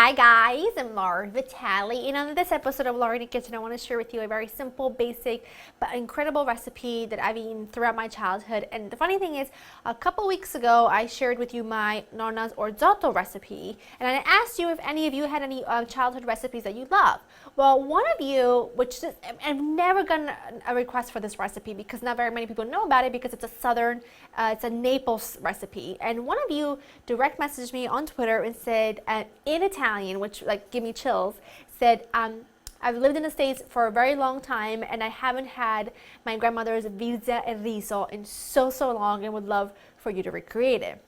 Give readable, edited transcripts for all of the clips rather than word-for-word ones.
Hi guys, I'm Laura Vitale, and on this episode of Laura in the Kitchen, I want to share with you a very simple, basic, but incredible recipe that I've eaten throughout my childhood. And the funny thing is, a couple weeks ago, I shared with you my Nonna's Orzotto recipe, and I asked you if any of you had any childhood recipes that you love. Well, one of you, which is, I've never gotten a request for this recipe because not very many people know about it because it's a southern, it's a Naples recipe. And one of you direct messaged me on Twitter and said, in Italian, which like give me chills, said, I've lived in the States for a very long time and I haven't had my grandmother's Virze and Riso in so long and would love for you to recreate it.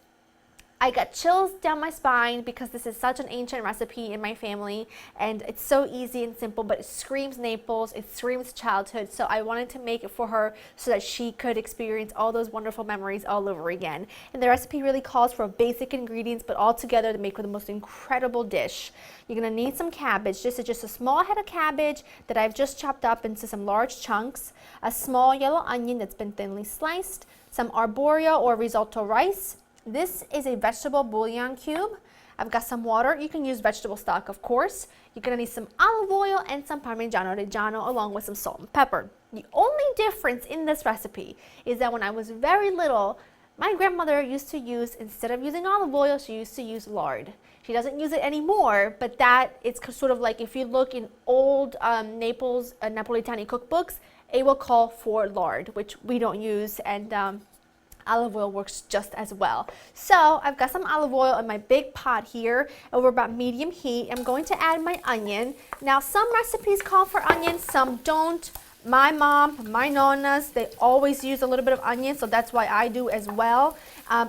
I got chills down my spine because this is such an ancient recipe in my family and it's so easy and simple, but it screams Naples, it screams childhood, so I wanted to make it for her so that she could experience all those wonderful memories all over again. And the recipe really calls for basic ingredients, but all together to make the most incredible dish. You're gonna need some cabbage. This is just a small head of cabbage that I've just chopped up into some large chunks, a small yellow onion that's been thinly sliced, some arborio or risotto rice. This is a vegetable bouillon cube. I've got some water. You can use vegetable stock, of course. You're gonna need some olive oil and some Parmigiano Reggiano along with some salt and pepper. The only difference in this recipe is that when I was very little, my grandmother used to use, instead of using olive oil, she used to use lard. She doesn't use it anymore, but it's sort of like if you look in old Naples Napolitani cookbooks, it will call for lard, which we don't use, and olive oil works just as well. So I've got some olive oil in my big pot here over about medium heat. I'm going to add my onion. Now some recipes call for onion, some don't. My mom, my nonnas, they always use a little bit of onion, so that's why I do as well.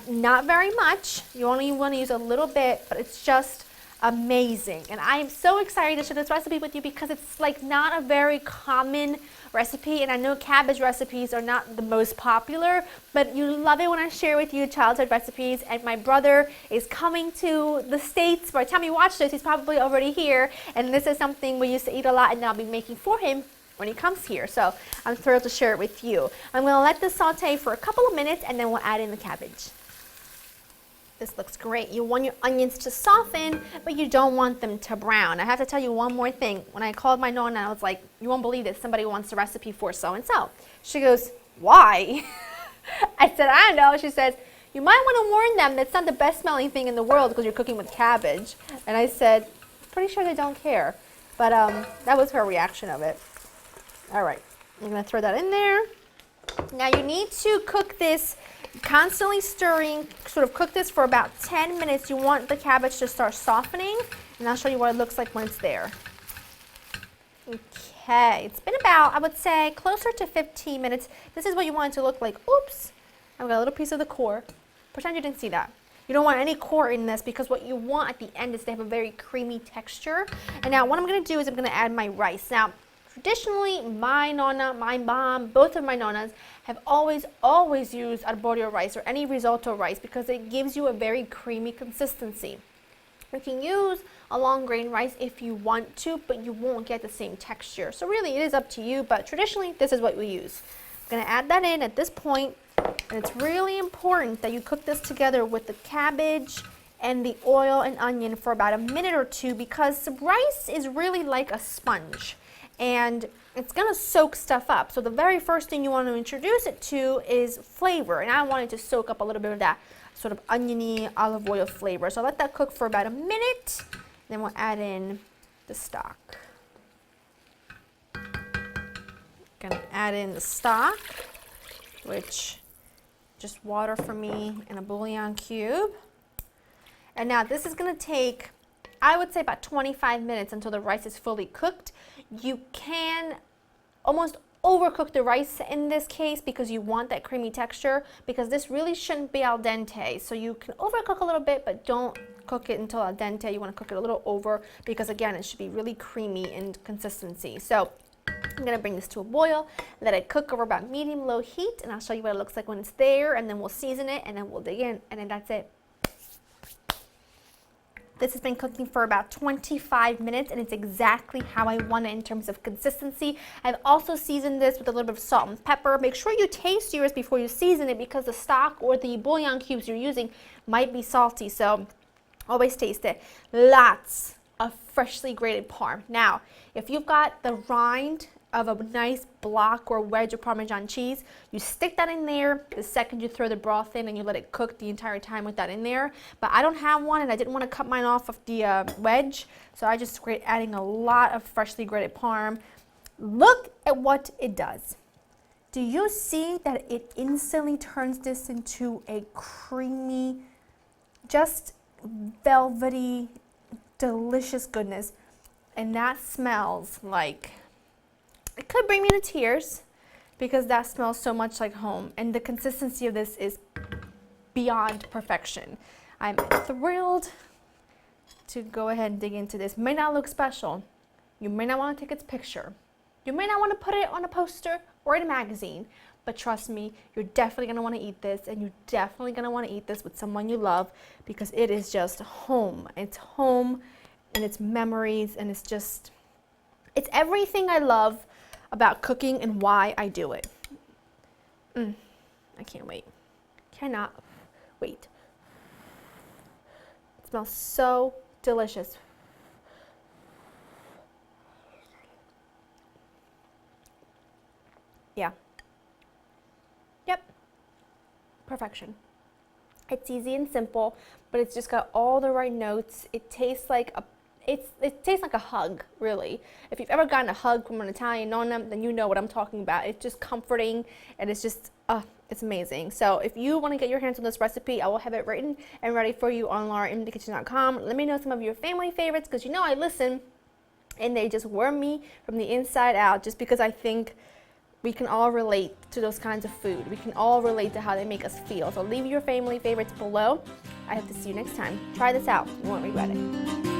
Not very much. You only want to use a little bit, but it's just amazing. And I am so excited to share this recipe with you because it's like not a very common recipe, and I know cabbage recipes are not the most popular, but you love it when I share with you childhood recipes. And my brother is coming to the States. By the time you watch this, he's probably already here, and this is something we used to eat a lot and I'll be making for him when he comes here. So I'm thrilled to share it with you. I'm going to let this saute for a couple of minutes and then we'll add in the cabbage. This looks great. You want your onions to soften, but you don't want them to brown. I have to tell you one more thing. When I called my nonna, I was like, you won't believe this, somebody wants a recipe for so-and-so. She goes, why? I said, I don't know. She says, you might want to warn them that's not the best smelling thing in the world because you're cooking with cabbage. And I said, pretty sure they don't care. But that was her reaction of it. All right, I'm gonna throw that in there. Now you need to cook this, constantly stirring, sort of cook this for about 10 minutes. You want the cabbage to start softening, and I'll show you what it looks like when it's there. Okay, it's been about, I would say, closer to 15 minutes. This is what you want it to look like. Oops, I've got a little piece of the core. Pretend you didn't see that. You don't want any core in this because what you want at the end is to have a very creamy texture. And now what I'm gonna do is I'm gonna add my rice. Now, traditionally, my nonna, my mom, both of my nonnas have always used arborio rice or any risotto rice because it gives you a very creamy consistency. You can use a long grain rice if you want to, but you won't get the same texture. So really, it is up to you, but traditionally, this is what we use. I'm gonna add that in at this point, and it's really important that you cook this together with the cabbage and the oil and onion for about a minute or two because rice is really like a sponge. And it's gonna soak stuff up. So the very first thing you want to introduce it to is flavor. And I wanted to soak up a little bit of that sort of oniony olive oil flavor. So let that cook for about a minute. Then we'll add in the stock. Gonna add in the stock, which just water for me in a bouillon cube. And now this is gonna take, I would say, about 25 minutes until the rice is fully cooked. You can almost overcook the rice in this case because you want that creamy texture, because this really shouldn't be al dente. So you can overcook a little bit, but don't cook it until al dente. You want to cook it a little over because, again, it should be really creamy in consistency. So I'm going to bring this to a boil, let it cook over about medium-low heat, and I'll show you what it looks like when it's there, and then we'll season it, and then we'll dig in, and then that's it. This has been cooking for about 25 minutes and it's exactly how I want it in terms of consistency. I've also seasoned this with a little bit of salt and pepper. Make sure you taste yours before you season it because the stock or the bouillon cubes you're using might be salty, so always taste it. Lots of freshly grated Parm. Now, if you've got the rind of a nice block or wedge of Parmesan cheese, you stick that in there the second you throw the broth in and you let it cook the entire time with that in there. But I don't have one and I didn't want to cut mine off of the wedge, so I just started adding a lot of freshly grated Parm. Look at what it does. Do you see that it instantly turns this into a creamy, just velvety, delicious goodness? And that smells like, it could bring me to tears because that smells so much like home. And the consistency of this is beyond perfection. I'm thrilled to go ahead and dig into this. May not look special. You may not want to take its picture. You may not want to put it on a poster or in a magazine, but trust me, you're definitely going to want to eat this, and you're definitely going to want to eat this with someone you love because it is just home. It's home and it's memories, and it's just, it's everything I love about cooking and why I do it. I can't wait. Cannot wait. It smells so delicious. Yeah. Yep. Perfection. It's easy and simple, but it's just got all the right notes. It tastes like a it tastes like a hug, really. If you've ever gotten a hug from an Italian nonna, then you know what I'm talking about. It's just comforting, and it's just, it's amazing. So if you want to get your hands on this recipe, I will have it written and ready for you on laureninthekitchen.com. Let me know some of your family favorites, because you know I listen, and they just warm me from the inside out, just because I think we can all relate to those kinds of food. We can all relate to how they make us feel. So leave your family favorites below. I hope to see you next time. Try this out. You won't regret it.